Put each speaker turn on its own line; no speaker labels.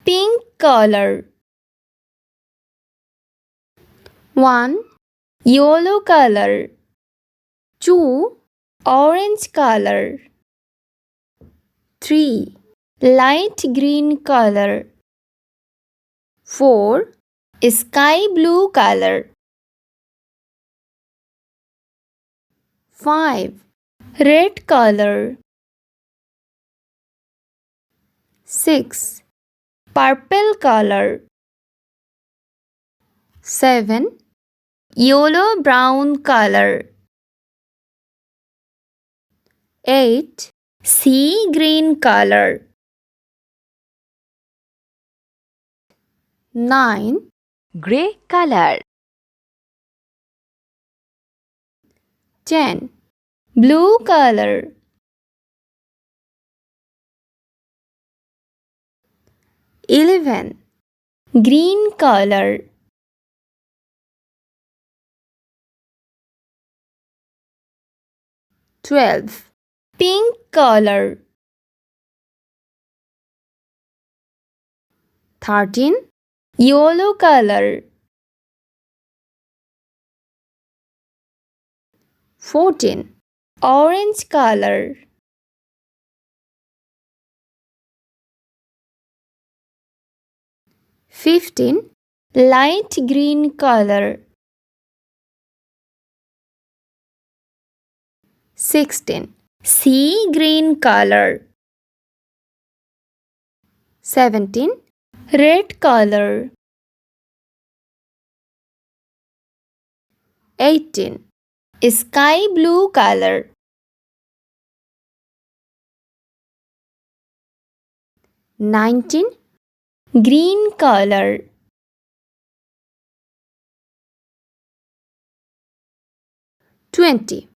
pink color. 1. Yellow color. 2. Orange color. 3. Light green color. 4. Sky blue color. 5. Red color. 6. Purple color. 7. Yellow brown color. 8. Sea green color. 9.
Gray color.
10. Blue color. 11. Green color. 12. Pink color. 13. Yellow color. 14. Orange color. 15. Light green color. 16. Sea green color. 17. Red color. 18. Sky blue color. 19. Green color. 20.